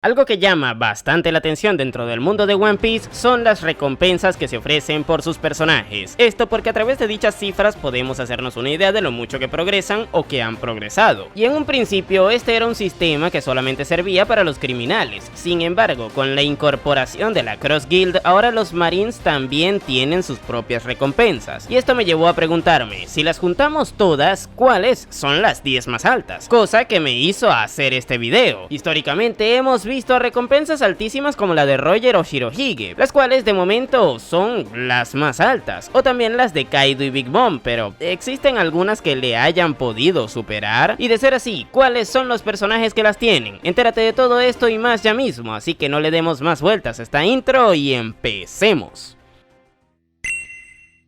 Algo que llama bastante la atención dentro del mundo de One Piece son las recompensas que se ofrecen por sus personajes. Esto porque a través de dichas cifras podemos hacernos una idea de lo mucho que progresan o que han progresado. Y en un principio este era un sistema que solamente servía para los criminales. Sin embargo, con la incorporación de la Cross Guild, ahora los Marines también tienen sus propias recompensas. Y esto me llevó a preguntarme, si las juntamos todas, ¿cuáles son las 10 más altas? Cosa que me hizo hacer este video. Históricamente hemos visto recompensas altísimas como la de Roger o Shirohige, las cuales de momento son las más altas, o también las de Kaido y Big Mom, pero ¿existen algunas que le hayan podido superar? Y de ser así, ¿cuáles son los personajes que las tienen? Entérate de todo esto y más ya mismo, así que no le demos más vueltas a esta intro y empecemos.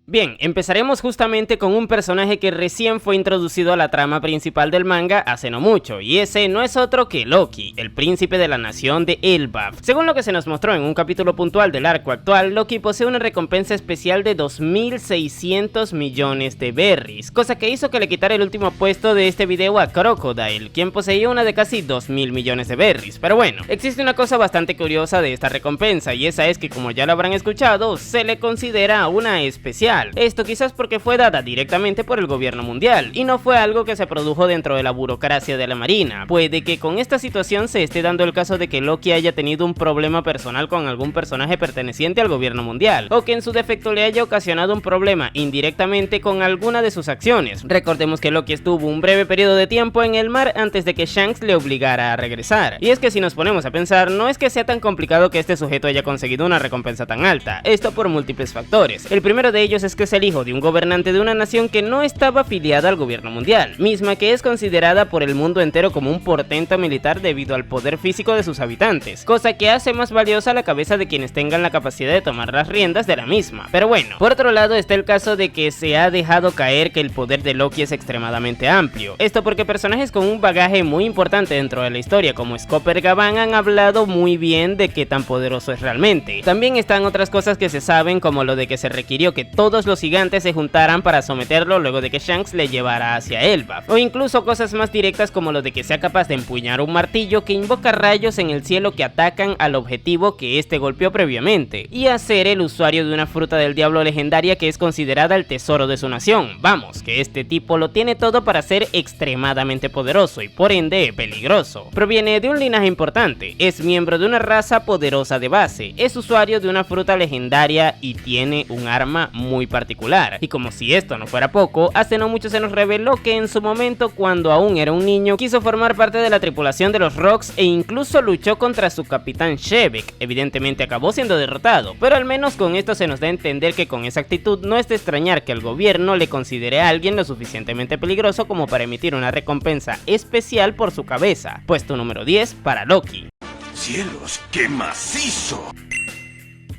Bien, empezaremos justamente con un personaje que recién fue introducido a la trama principal del manga hace no mucho, y ese no es otro que Loki, el príncipe de la nación de Elbaf. Según lo que se nos mostró en un capítulo puntual del arco actual, Loki posee una recompensa especial de 2.600 millones de berries, cosa que hizo que le quitara el último puesto de este video a Crocodile, quien poseía una de casi 2.000 millones de berries. Pero bueno, existe una cosa bastante curiosa de esta recompensa, y esa es que, como ya lo habrán escuchado, se le considera una especial. Esto quizás porque fue dada directamente por el gobierno mundial y no fue algo que se produjo dentro de la burocracia de la marina. Puede que con esta situación se esté dando el caso de que Loki haya tenido un problema personal con algún personaje perteneciente al gobierno mundial, o que en su defecto le haya ocasionado un problema indirectamente con alguna de sus acciones. Recordemos que Loki estuvo un breve periodo de tiempo en el mar antes de que Shanks le obligara a regresar. Y es que si nos ponemos a pensar, no es que sea tan complicado que este sujeto haya conseguido una recompensa tan alta, esto por múltiples factores. El primero de ellos es que es el hijo de un gobernante de una nación que no estaba afiliada al gobierno mundial, misma que es considerada por el mundo entero como un portento militar debido al poder físico de sus habitantes, cosa que hace más valiosa la cabeza de quienes tengan la capacidad de tomar las riendas de la misma. Pero bueno, por otro lado está el caso de que se ha dejado caer que el poder de Loki es extremadamente amplio, esto porque personajes con un bagaje muy importante dentro de la historia como Scopper Gavan han hablado muy bien de qué tan poderoso es realmente. También están otras cosas que se saben, como lo de que se requirió que todos los gigantes se juntaran para someterlo luego de que Shanks le llevara hacia Elbaf, o incluso cosas más directas como lo de que sea capaz de empuñar un martillo que invoca rayos en el cielo que atacan al objetivo que este golpeó previamente, y a ser el usuario de una fruta del diablo legendaria que es considerada el tesoro de su nación. Vamos, que este tipo lo tiene todo para ser extremadamente poderoso y por ende peligroso. Proviene de un linaje importante, es miembro de una raza poderosa de base, es usuario de una fruta legendaria y tiene un arma muy particular. Y como si esto no fuera poco, hace no mucho se nos reveló que en su momento, cuando aún era un niño, quiso formar parte de la tripulación de los Rocks e incluso luchó contra su capitán Shebek. Evidentemente acabó siendo derrotado, pero al menos con esto se nos da a entender que con esa actitud no es de extrañar que el gobierno le considere a alguien lo suficientemente peligroso como para emitir una recompensa especial por su cabeza. Puesto número 10 para Loki. ¡Cielos, qué macizo!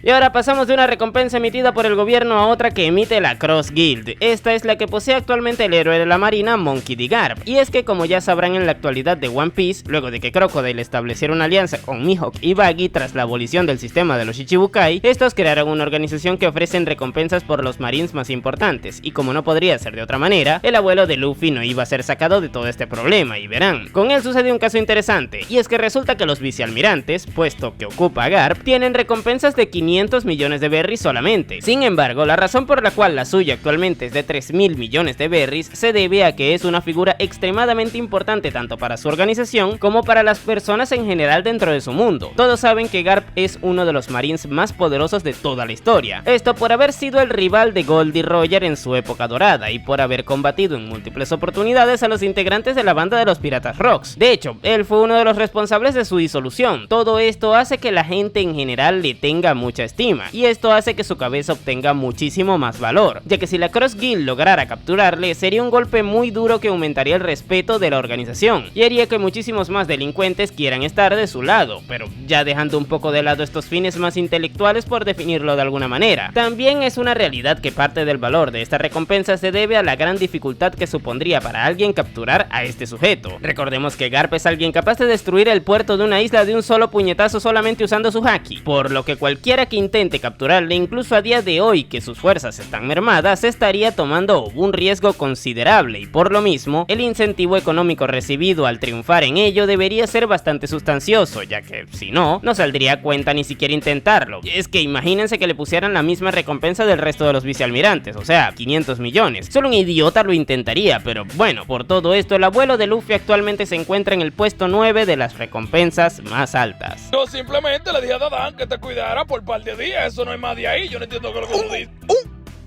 Y ahora pasamos de una recompensa emitida por el gobierno a otra que emite la Cross Guild. Esta es la que posee actualmente el héroe de la marina, Monkey D. Garp. Y es que, como ya sabrán en la actualidad de One Piece, luego de que Crocodile estableciera una alianza con Mihawk y Buggy tras la abolición del sistema de los Shichibukai, estos crearon una organización que ofrecen recompensas por los marines más importantes, y como no podría ser de otra manera, el abuelo de Luffy no iba a ser sacado de todo este problema, y verán. Con él sucedió un caso interesante, y es que resulta que los vicealmirantes, puesto que ocupa Garp, tienen recompensas de 500 millones de berries solamente. Sin embargo, la razón por la cual la suya actualmente es de 3.000 millones de berries se debe a que es una figura extremadamente importante tanto para su organización como para las personas en general dentro de su mundo. Todos saben que Garp es uno de los marines más poderosos de toda la historia, esto por haber sido el rival de Goldie Roger en su época dorada y por haber combatido en múltiples oportunidades a los integrantes de la banda de los Piratas Rocks. De hecho, él fue uno de los responsables de su disolución. Todo esto hace que la gente en general le tenga mucha estima, y esto hace que su cabeza obtenga muchísimo más valor, ya que si la Cross Guild lograra capturarle, sería un golpe muy duro que aumentaría el respeto de la organización, y haría que muchísimos más delincuentes quieran estar de su lado, pero ya dejando un poco de lado estos fines más intelectuales por definirlo de alguna manera. También es una realidad que parte del valor de esta recompensa se debe a la gran dificultad que supondría para alguien capturar a este sujeto. Recordemos que Garp es alguien capaz de destruir el puerto de una isla de un solo puñetazo solamente usando su haki, por lo que cualquiera que intente capturarle, incluso a día de hoy que sus fuerzas están mermadas, estaría tomando un riesgo considerable y por lo mismo, el incentivo económico recibido al triunfar en ello debería ser bastante sustancioso, ya que si no, no saldría a cuenta ni siquiera intentarlo. Es que imagínense que le pusieran la misma recompensa del resto de los vicealmirantes, o sea, 500 millones. Solo un idiota lo intentaría, pero bueno, por todo esto, el abuelo de Luffy actualmente se encuentra en el puesto 9 de las recompensas más altas. Yo simplemente le dije a Dadán que te cuidara por un par de días, eso no es más de ahí, yo no entiendo qué es lo que tú dices.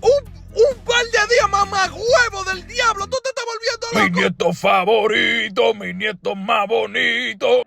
Un par de días, mamá huevo del diablo, tú te estás volviendo loco. Mi nieto favorito, mi nieto más bonito.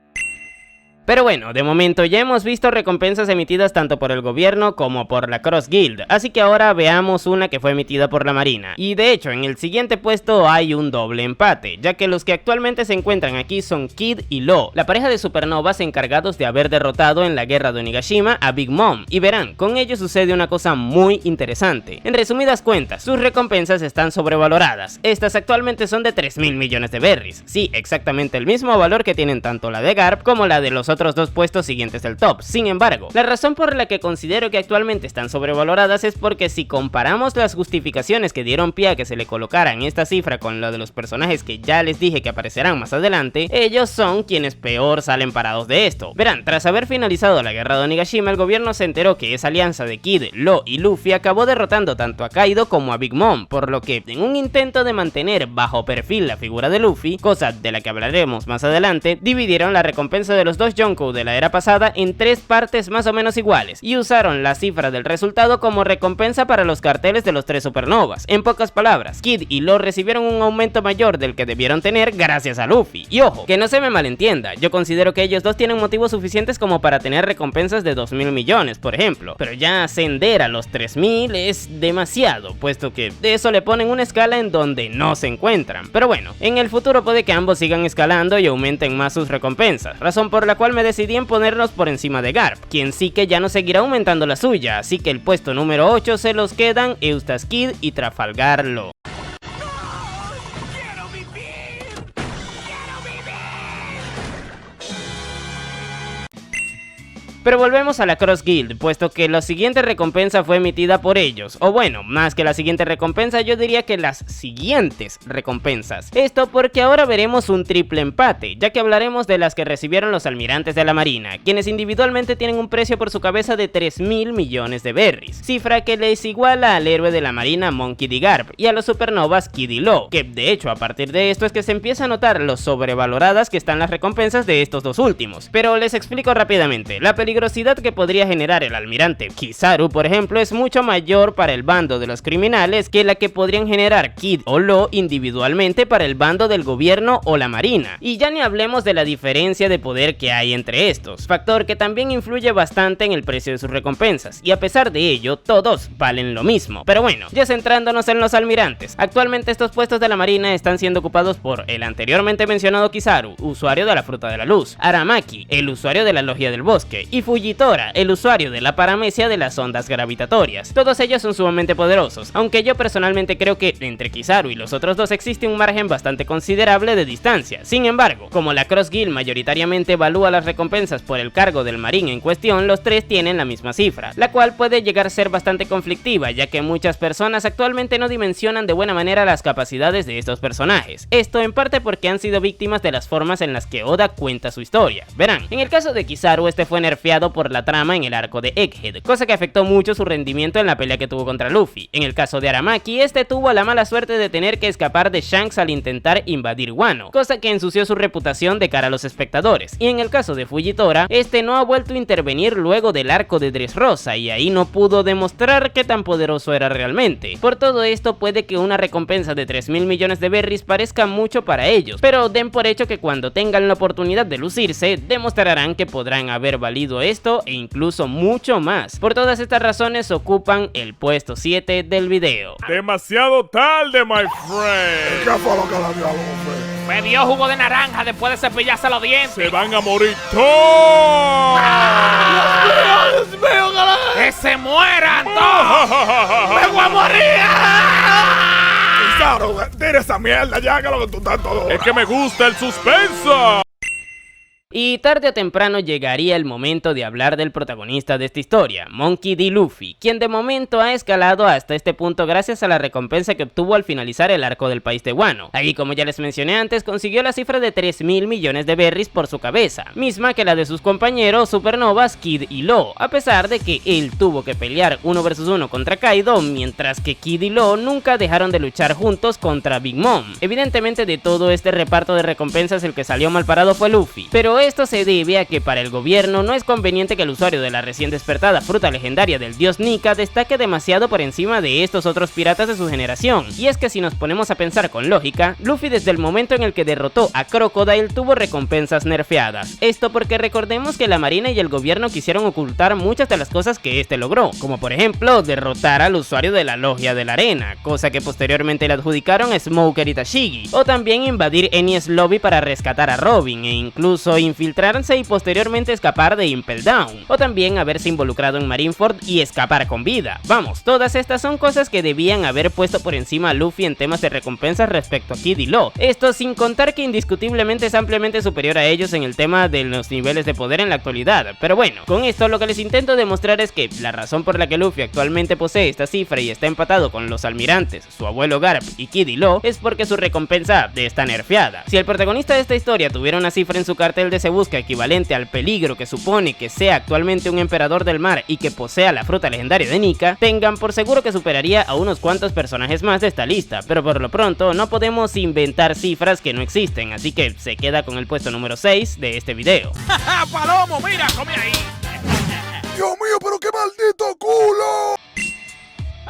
Pero bueno, de momento ya hemos visto recompensas emitidas tanto por el gobierno como por la Cross Guild, así que ahora veamos una que fue emitida por la Marina. Y de hecho, en el siguiente puesto hay un doble empate, ya que los que actualmente se encuentran aquí son Kid y Law, la pareja de supernovas encargados de haber derrotado en la guerra de Onigashima a Big Mom. Y verán, con ellos sucede una cosa muy interesante. En resumidas cuentas, sus recompensas están sobrevaloradas. Estas actualmente son de 3.000 millones de berries. Sí, exactamente el mismo valor que tienen tanto la de Garp como la de los otros dos puestos siguientes del top. Sin embargo, la razón por la que considero que actualmente están sobrevaloradas es porque si comparamos las justificaciones que dieron pie a que se le colocaran esta cifra con la de los personajes que ya les dije que aparecerán más adelante, ellos son quienes peor salen parados de esto. Verán, tras haber finalizado la guerra de Onigashima, el gobierno se enteró que esa alianza de Kid, Law y Luffy acabó derrotando tanto a Kaido como a Big Mom, por lo que en un intento de mantener bajo perfil la figura de Luffy, cosa de la que hablaremos más adelante, dividieron la recompensa de los dos Yonkou de la era pasada en 3 partes más o menos iguales y usaron la cifra del resultado como recompensa para los carteles de los 3 supernovas. En pocas palabras, Kid y Law recibieron un aumento mayor del que debieron tener gracias a Luffy. Y ojo, que no se me malentienda, yo considero que ellos dos tienen motivos suficientes como para tener recompensas de 2.000 millones, por ejemplo, pero ya ascender a los 3.000 es demasiado, puesto que de eso le ponen una escala en donde no se encuentran. Pero bueno, en el futuro puede que ambos sigan escalando y aumenten más sus recompensas, razón por la cual me decidí en ponerlos por encima de Garp, quien sí que ya no seguirá aumentando la suya, así que el puesto número 8 se los quedan Eustace Kid y Trafalgar Law. Pero volvemos a la Cross Guild, puesto que la siguiente recompensa fue emitida por ellos, o bueno, más que la siguiente recompensa, yo diría que las siguientes recompensas. Esto porque ahora veremos un triple empate, ya que hablaremos de las que recibieron los almirantes de la Marina, quienes individualmente tienen un precio por su cabeza de 3.000 millones de berries, cifra que les iguala al héroe de la Marina Monkey D. Garp y a los supernovas Kid y Law, que de hecho a partir de esto es que se empieza a notar lo sobrevaloradas que están las recompensas de estos dos últimos. Pero les explico rápidamente, la peligrosidad que podría generar el almirante Kizaru, por ejemplo, es mucho mayor para el bando de los criminales que la que podrían generar Kid o Law individualmente para el bando del gobierno o la marina. Y ya ni hablemos de la diferencia de poder que hay entre estos, factor que también influye bastante en el precio de sus recompensas, y a pesar de ello, todos valen lo mismo. Pero bueno, ya centrándonos en los almirantes, actualmente estos puestos de la marina están siendo ocupados por el anteriormente mencionado Kizaru, usuario de la Fruta de la Luz, Aramaki, el usuario de la Logia del Bosque, y Fujitora, el usuario de la paramecia de las ondas gravitatorias. Todos ellos son sumamente poderosos, aunque yo personalmente creo que entre Kizaru y los otros dos existe un margen bastante considerable de distancia. Sin embargo, como la Cross Guild mayoritariamente evalúa las recompensas por el cargo del marín en cuestión, los tres tienen la misma cifra, la cual puede llegar a ser bastante conflictiva, ya que muchas personas actualmente no dimensionan de buena manera las capacidades de estos personajes. Esto en parte porque han sido víctimas de las formas en las que Oda cuenta su historia. Verán, en el caso de Kizaru, este fue nerfeado por la trama en el arco de Egghead, cosa que afectó mucho su rendimiento en la pelea que tuvo contra Luffy. En el caso de Aramaki, este tuvo la mala suerte de tener que escapar de Shanks al intentar invadir Wano, cosa que ensució su reputación de cara a los espectadores. Y en el caso de Fujitora, este no ha vuelto a intervenir luego del arco de Dressrosa y ahí no pudo demostrar qué tan poderoso era realmente. Por todo esto puede que una recompensa de 3.000 millones de berries parezca mucho para ellos, pero den por hecho que cuando tengan la oportunidad de lucirse, demostrarán que podrán haber valido esto e incluso mucho más. Por todas estas razones ocupan el puesto 7 del video. Demasiado tarde, my friend. ¿Qué fue lo que le dio a Luffy? Me dio jugo de naranja después de cepillarse los dientes. Se van a morir todos. ¡Dios mío, carajo! ¡Que se mueran todos! ¡Me voy a morir! Kizaru, tira esa mierda ya, que lo que tú estás todo. Es que me gusta el suspenso. Y tarde o temprano llegaría el momento de hablar del protagonista de esta historia, Monkey D. Luffy, quien de momento ha escalado hasta este punto gracias a la recompensa que obtuvo al finalizar el arco del país de Wano. Aquí, como ya les mencioné antes, consiguió la cifra de 3.000 millones de berries por su cabeza, misma que la de sus compañeros supernovas Kid y Law, a pesar de que él tuvo que pelear 1 vs 1 contra Kaido, mientras que Kid y Law nunca dejaron de luchar juntos contra Big Mom. Evidentemente, de todo este reparto de recompensas el que salió mal parado fue Luffy, pero esto se debe a que para el gobierno no es conveniente que el usuario de la recién despertada fruta legendaria del dios Nika destaque demasiado por encima de estos otros piratas de su generación. Y es que si nos ponemos a pensar con lógica, Luffy desde el momento en el que derrotó a Crocodile tuvo recompensas nerfeadas. Esto porque recordemos que la marina y el gobierno quisieron ocultar muchas de las cosas que este logró, como por ejemplo derrotar al usuario de la logia de la arena, cosa que posteriormente le adjudicaron a Smoker y Tashigi, o también invadir Enies Lobby para rescatar a Robin e incluso infiltrarse y posteriormente escapar de Impel Down, o también haberse involucrado en Marineford y escapar con vida. Vamos, todas estas son cosas que debían haber puesto por encima a Luffy en temas de recompensas respecto a Kid y Law, esto sin contar que indiscutiblemente es ampliamente superior a ellos en el tema de los niveles de poder en la actualidad. Pero bueno, con esto lo que les intento demostrar es que la razón por la que Luffy actualmente posee esta cifra y está empatado con los almirantes, su abuelo Garp y Kid y Law, es porque su recompensa está nerfeada. Si el protagonista de esta historia tuviera una cifra en su cartel de Se Busca equivalente al peligro que supone que sea actualmente un emperador del mar y que posea la fruta legendaria de Nika, tengan por seguro que superaría a unos cuantos personajes más de esta lista, pero por lo pronto no podemos inventar cifras que no existen, así que se queda con el puesto número 6 de este video. ¡Ja, Palomo! ¡Mira, come ahí! Dios mío, pero qué maldito culo.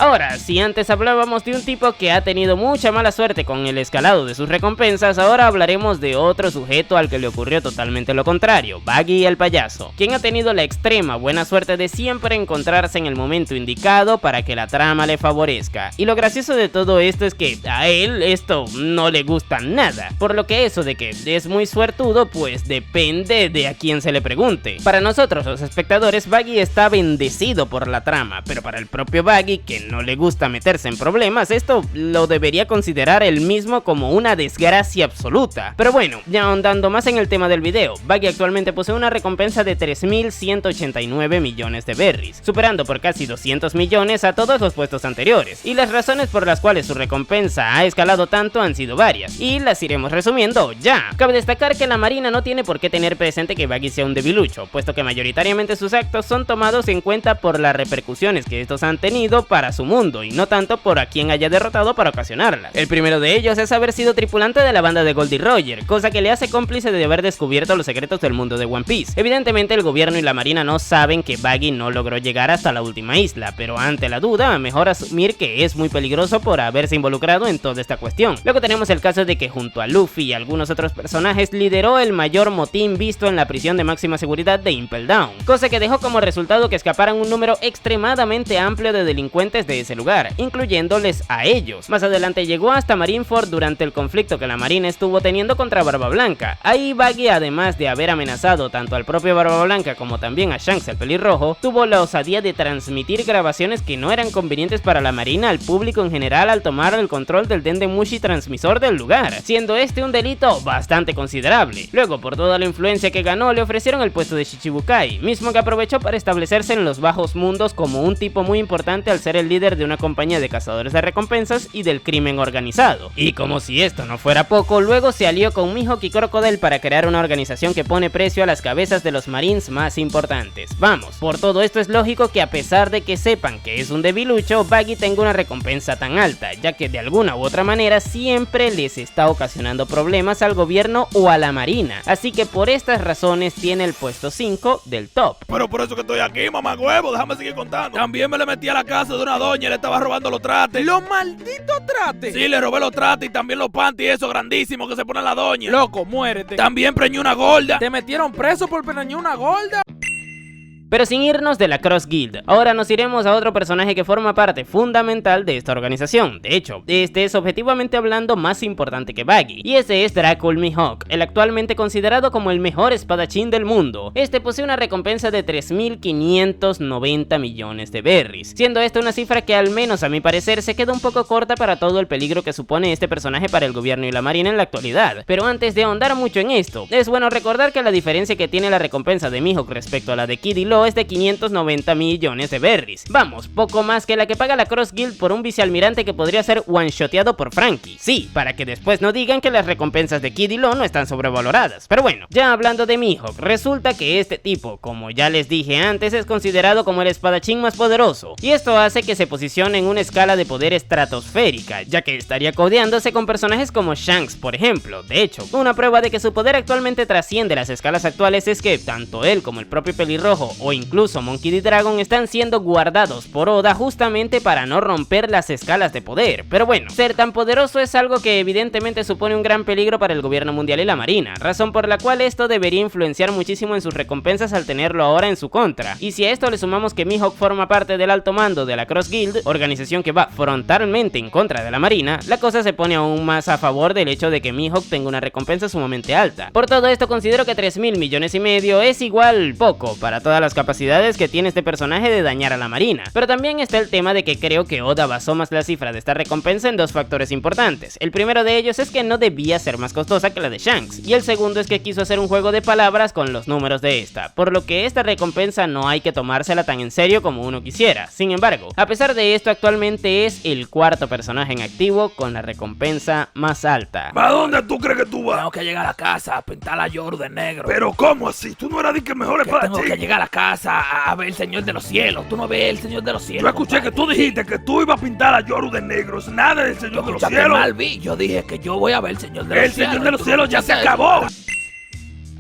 Ahora, si antes hablábamos de un tipo que ha tenido mucha mala suerte con el escalado de sus recompensas, ahora hablaremos de otro sujeto al que le ocurrió totalmente lo contrario, Buggy el payaso, quien ha tenido la extrema buena suerte de siempre encontrarse en el momento indicado para que la trama le favorezca. Y lo gracioso de todo esto es que a él esto no le gusta nada, por lo que eso de que es muy suertudo pues depende de a quién se le pregunte. Para nosotros los espectadores, Buggy está bendecido por la trama, pero para el propio Buggy, que no le gusta meterse en problemas, esto lo debería considerar él mismo como una desgracia absoluta. Pero bueno, ya ahondando más en el tema del video, Buggy actualmente posee una recompensa de 3.189 millones de berries, superando por casi 200 millones a todos los puestos anteriores, y las razones por las cuales su recompensa ha escalado tanto han sido varias, y las iremos resumiendo ya. Cabe destacar que la marina no tiene por qué tener presente que Buggy sea un debilucho, puesto que mayoritariamente sus actos son tomados en cuenta por las repercusiones que estos han tenido para su mundo y no tanto por a quien haya derrotado para ocasionarlas. El primero de ellos es haber sido tripulante de la banda de Goldie Roger, cosa que le hace cómplice de haber descubierto los secretos del mundo de One Piece. Evidentemente el gobierno y la marina no saben que Buggy no logró llegar hasta la última isla, pero ante la duda mejor asumir que es muy peligroso por haberse involucrado en toda esta cuestión. Luego tenemos el caso de que junto a Luffy y algunos otros personajes lideró el mayor motín visto en la prisión de máxima seguridad de Impel Down, cosa que dejó como resultado que escaparan un número extremadamente amplio de delincuentes de ese lugar, incluyéndoles a ellos. Más adelante llegó hasta Marineford durante el conflicto que la marina estuvo teniendo contra Barba Blanca. Ahí Buggy, además de haber amenazado tanto al propio Barba Blanca como también a Shanks el pelirrojo, tuvo la osadía de transmitir grabaciones que no eran convenientes para la marina al público en general al tomar el control del Dendemushi transmisor del lugar, siendo este un delito bastante considerable. Luego, por toda la influencia que ganó, le ofrecieron el puesto de Shichibukai, mismo que aprovechó para establecerse en los bajos mundos como un tipo muy importante al ser el líder de una compañía de cazadores de recompensas y del crimen organizado. Y como si esto no fuera poco, luego se alió con Mihawk y Crocodile para crear una organización que pone precio a las cabezas de los marines más importantes. Vamos, por todo esto es lógico que a pesar de que sepan que es un debilucho, Buggy tenga una recompensa tan alta, ya que de alguna u otra manera siempre les está ocasionando problemas al gobierno o a la marina, así que por estas razones tiene el puesto 5 del top. Pero por eso que estoy aquí, mamagüevo, déjame seguir contando. También me le metí a la casa de una doña y le estaba robando los trates. ¡Los malditos trates! Sí, le robé los trates y también los panties esos grandísimos que se pone la doña. Loco, muérete. También preñó una gorda. ¿Te metieron preso por preñar una gorda? Pero sin irnos de la Cross Guild, ahora nos iremos a otro personaje que forma parte fundamental de esta organización. De hecho, este es objetivamente hablando más importante que Baggy, y ese es Dracul Mihawk, el actualmente considerado como el mejor espadachín del mundo. Este posee una recompensa de 3.590 millones de berries, siendo esta una cifra que al menos a mi parecer se queda un poco corta para todo el peligro que supone este personaje para el gobierno y la marina en la actualidad. Pero antes de ahondar mucho en esto, es bueno recordar que la diferencia que tiene la recompensa de Mihawk respecto a la de Kid y Law es de 590 millones de berries. Vamos, poco más que la que paga la Cross Guild por un vicealmirante que podría ser one-shoteado por Franky. Sí, para que después no digan que las recompensas de Kid y Law no están sobrevaloradas. Pero bueno, ya hablando de Mihawk, resulta que este tipo, como ya les dije antes, es considerado como el espadachín más poderoso, y esto hace que se posicione en una escala de poder estratosférica, ya que estaría codeándose con personajes como Shanks, por ejemplo. De hecho, una prueba de que su poder actualmente trasciende las escalas actuales es que tanto él como el propio pelirrojo o incluso Monkey D. Dragon están siendo guardados por Oda justamente para no romper las escalas de poder. Pero bueno, ser tan poderoso es algo que evidentemente supone un gran peligro para el gobierno mundial y la marina, razón por la cual esto debería influenciar muchísimo en sus recompensas al tenerlo ahora en su contra. Y si a esto le sumamos que Mihawk forma parte del alto mando de la Cross Guild, organización que va frontalmente en contra de la marina, la cosa se pone aún más a favor del hecho de que Mihawk tenga una recompensa sumamente alta. Por todo esto considero que 3.000 millones y medio es igual poco para todas las capacidades que tiene este personaje de dañar a la marina. Pero también está el tema de que creo que Oda basó más la cifra de esta recompensa en dos factores importantes. El primero de ellos es que no debía ser más costosa que la de Shanks, y el segundo es que quiso hacer un juego de palabras con los números de esta, por lo que esta recompensa no hay que tomársela tan en serio como uno quisiera. Sin embargo, a pesar de esto, actualmente es el cuarto personaje en activo con la recompensa más alta. ¿A dónde tú crees que tú vas? Tengo que llegar a la casa a pintar a Yoru de negro. Pero ¿cómo así? ¿Tú no eras de que mejor espadachín? Tengo que llegar a la casa a ver el Señor de los Cielos. Tú no ves el Señor de los Cielos. Yo escuché que tú dijiste que tú ibas a pintar a Yoru de negro. Es nada del Señor de los Cielos. Mal vi. Yo dije que yo voy a ver el Señor de los Cielos. El Señor de los Cielos ya se acabó.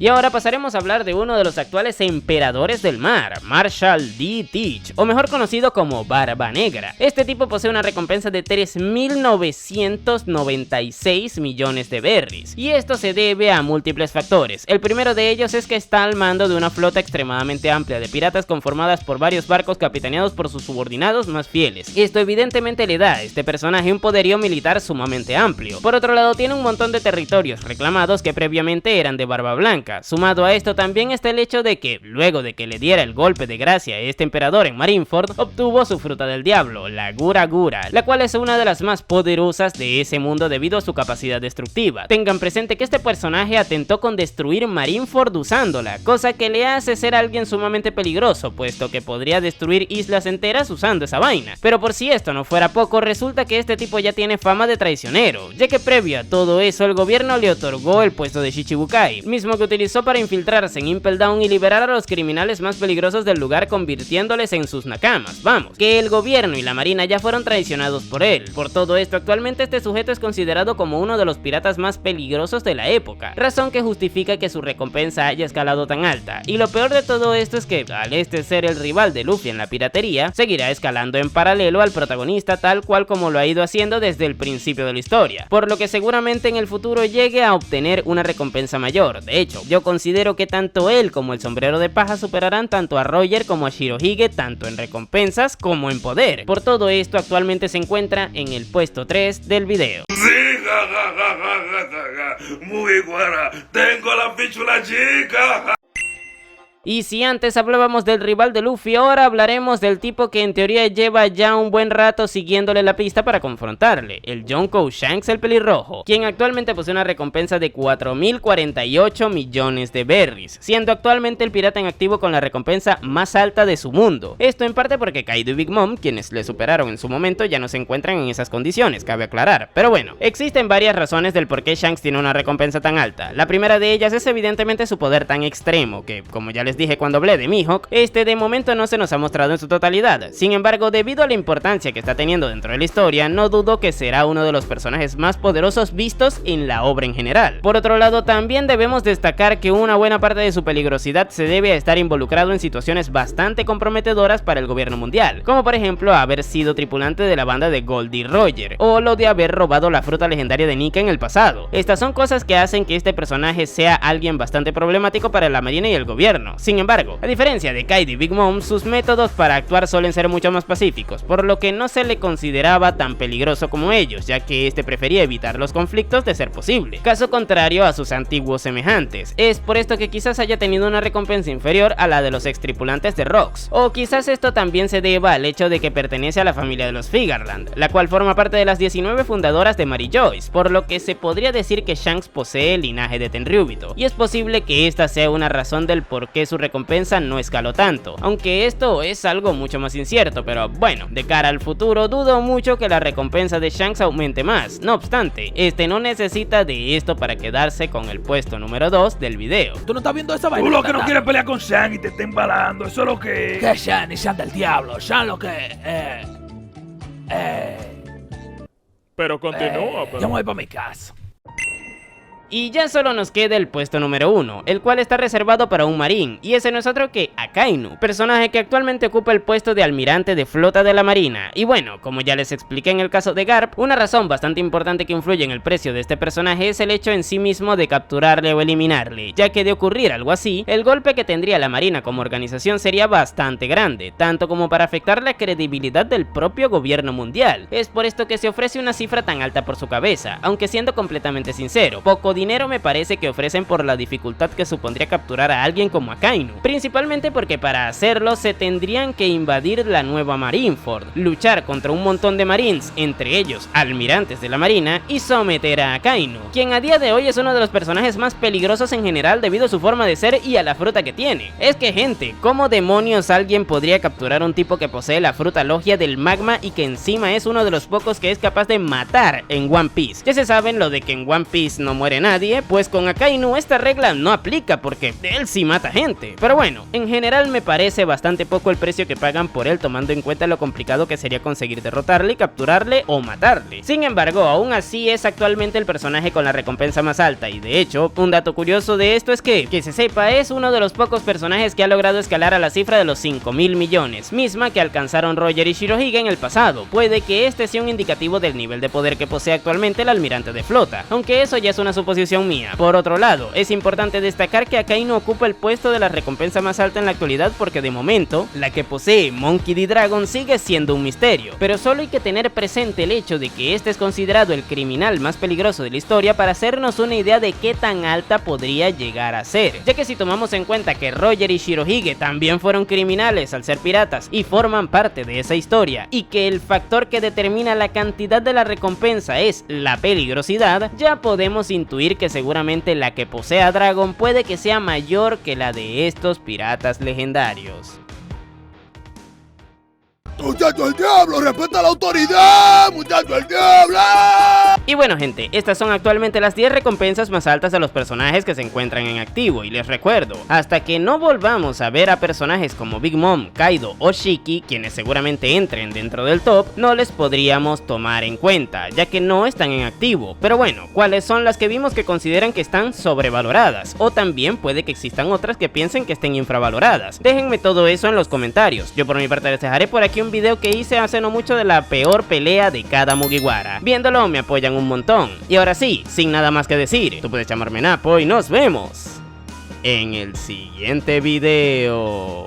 Y ahora pasaremos a hablar de uno de los actuales emperadores del mar, Marshall D. Teach, o mejor conocido como Barba Negra. Este tipo posee una recompensa de 3.996 millones de berries, y esto se debe a múltiples factores. El primero de ellos es que está al mando de una flota extremadamente amplia de piratas conformadas por varios barcos capitaneados por sus subordinados más fieles. Esto evidentemente le da a este personaje un poderío militar sumamente amplio. Por otro lado, tiene un montón de territorios reclamados que previamente eran de Barba Blanca. Sumado a esto también está el hecho de que, luego de que le diera el golpe de gracia a este emperador en Marineford, obtuvo su fruta del diablo, la Gura Gura, la cual es una de las más poderosas de ese mundo debido a su capacidad destructiva. Tengan presente que este personaje atentó con destruir Marineford usándola, cosa que le hace ser alguien sumamente peligroso, puesto que podría destruir islas enteras usando esa vaina. Pero por si esto no fuera poco, resulta que este tipo ya tiene fama de traicionero, ya que previo a todo eso el gobierno le otorgó el puesto de Shichibukai, mismo que utilizó para infiltrarse en Impel Down y liberar a los criminales más peligrosos del lugar, convirtiéndoles en sus nakamas. Vamos, que el gobierno y la marina ya fueron traicionados por él. Por todo esto, actualmente este sujeto es considerado como uno de los piratas más peligrosos de la época, razón que justifica que su recompensa haya escalado tan alta. Y lo peor de todo esto es que, al este ser el rival de Luffy en la piratería, seguirá escalando en paralelo al protagonista, tal cual como lo ha ido haciendo desde el principio de la historia, por lo que seguramente en el futuro llegue a obtener una recompensa mayor. De hecho, yo considero que tanto él como el sombrero de paja superarán tanto a Roger como a Shirohige, tanto en recompensas como en poder. Por todo esto, actualmente se encuentra en el puesto 3 del video. Sí, muy buena. Tengo la pichula chica. Y si antes hablábamos del rival de Luffy, ahora hablaremos del tipo que en teoría lleva ya un buen rato siguiéndole la pista para confrontarle, el Yonkou Shanks el pelirrojo, quien actualmente posee una recompensa de 4.048 millones de berries, siendo actualmente el pirata en activo con la recompensa más alta de su mundo. Esto en parte porque Kaido y Big Mom, quienes le superaron en su momento, ya no se encuentran en esas condiciones, cabe aclarar. Pero bueno, existen varias razones del por qué Shanks tiene una recompensa tan alta. La primera de ellas es evidentemente su poder tan extremo, que como ya les dije cuando hablé de Mihawk, este de momento no se nos ha mostrado en su totalidad. Sin embargo, debido a la importancia que está teniendo dentro de la historia, no dudo que será uno de los personajes más poderosos vistos en la obra en general. Por otro lado, también debemos destacar que una buena parte de su peligrosidad se debe a estar involucrado en situaciones bastante comprometedoras para el gobierno mundial, como por ejemplo haber sido tripulante de la banda de Goldie Roger, o lo de haber robado la fruta legendaria de Nika en el pasado. Estas son cosas que hacen que este personaje sea alguien bastante problemático para la marina y el gobierno. Sin embargo, a diferencia de Kaido y Big Mom, sus métodos para actuar suelen ser mucho más pacíficos, por lo que no se le consideraba tan peligroso como ellos, ya que este prefería evitar los conflictos de ser posible, caso contrario a sus antiguos semejantes. Es por esto que quizás haya tenido una recompensa inferior a la de los ex tripulantes de Rocks, o quizás esto también se deba al hecho de que pertenece a la familia de los Figarland, la cual forma parte de las 19 fundadoras de Mary Joyce, por lo que se podría decir que Shanks posee el linaje de Tenryubito, y es posible que esta sea una razón del por qué su recompensa no escaló tanto, aunque esto es algo mucho más incierto, pero bueno, de cara al futuro dudo mucho que la recompensa de Shanks aumente más. No obstante, este no necesita de esto para quedarse con el puesto número 2 del video. ¿Tú no estás viendo esa vaina? Tú lo que no quieres pelear con Shan y te está embalando, eso es lo que... Que Shan y Shan del diablo, Shan lo que... Pero continúa, Yo pero... me voy para mi casa. Y ya solo nos queda el puesto número 1, el cual está reservado para un marín, y ese no es otro que Akainu, personaje que actualmente ocupa el puesto de almirante de flota de la marina. Y bueno, como ya les expliqué en el caso de Garp, una razón bastante importante que influye en el precio de este personaje es el hecho en sí mismo de capturarle o eliminarle, ya que de ocurrir algo así, el golpe que tendría la marina como organización sería bastante grande, tanto como para afectar la credibilidad del propio gobierno mundial. Es por esto que se ofrece una cifra tan alta por su cabeza, aunque siendo completamente sincero, poco dinero me parece que ofrecen por la dificultad que supondría capturar a alguien como Akainu, principalmente porque para hacerlo se tendrían que invadir la nueva Marineford, luchar contra un montón de marines, entre ellos almirantes de la marina, y someter a Akainu, quien a día de hoy es uno de los personajes más peligrosos en general debido a su forma de ser y a la fruta que tiene. Es que gente, ¿cómo demonios alguien podría capturar a un tipo que posee la fruta logia del magma y que encima es uno de los pocos que es capaz de matar en One Piece? Ya se saben lo de que en One Piece no muere nadie, pues con Akainu esta regla no aplica porque él sí mata gente. Pero bueno, en general me parece bastante poco el precio que pagan por él, tomando en cuenta lo complicado que sería conseguir derrotarle, capturarle o matarle. Sin embargo, aún así es actualmente el personaje con la recompensa más alta, y de hecho, un dato curioso de esto es que se sepa, es uno de los pocos personajes que ha logrado escalar a la cifra de los 5.000 millones, misma que alcanzaron Roger y Shirohige en el pasado. Puede que este sea un indicativo del nivel de poder que posee actualmente el almirante de flota, aunque eso ya es una suposición mía. Por otro lado, es importante destacar que Akainu ocupa el puesto de la recompensa más alta en la actualidad porque de momento, la que posee Monkey D. Dragon sigue siendo un misterio, pero solo hay que tener presente el hecho de que este es considerado el criminal más peligroso de la historia para hacernos una idea de qué tan alta podría llegar a ser, ya que si tomamos en cuenta que Roger y Shirohige también fueron criminales al ser piratas y forman parte de esa historia, y que el factor que determina la cantidad de la recompensa es la peligrosidad, ya podemos intuir que seguramente la que posea Dragon puede que sea mayor que la de estos piratas legendarios. ¡Muchacho el diablo! ¡Respeta la autoridad! ¡Muchacho el diablo! Y bueno gente, estas son actualmente las 10 recompensas más altas a los personajes que se encuentran en activo, y les recuerdo, hasta que no volvamos a ver a personajes como Big Mom, Kaido o Shiki, quienes seguramente entren dentro del top, no les podríamos tomar en cuenta, ya que no están en activo. Pero bueno, ¿cuáles son las que vimos que consideran que están sobrevaloradas? O también puede que existan otras que piensen que estén infravaloradas. Déjenme todo eso en los comentarios. Yo por mi parte les dejaré por aquí un video que hice hace no mucho de la peor pelea de cada Mugiwara. Viéndolo me apoyan un montón. Y ahora sí, sin nada más que decir, tú puedes llamarme Napo y nos vemos en el siguiente video.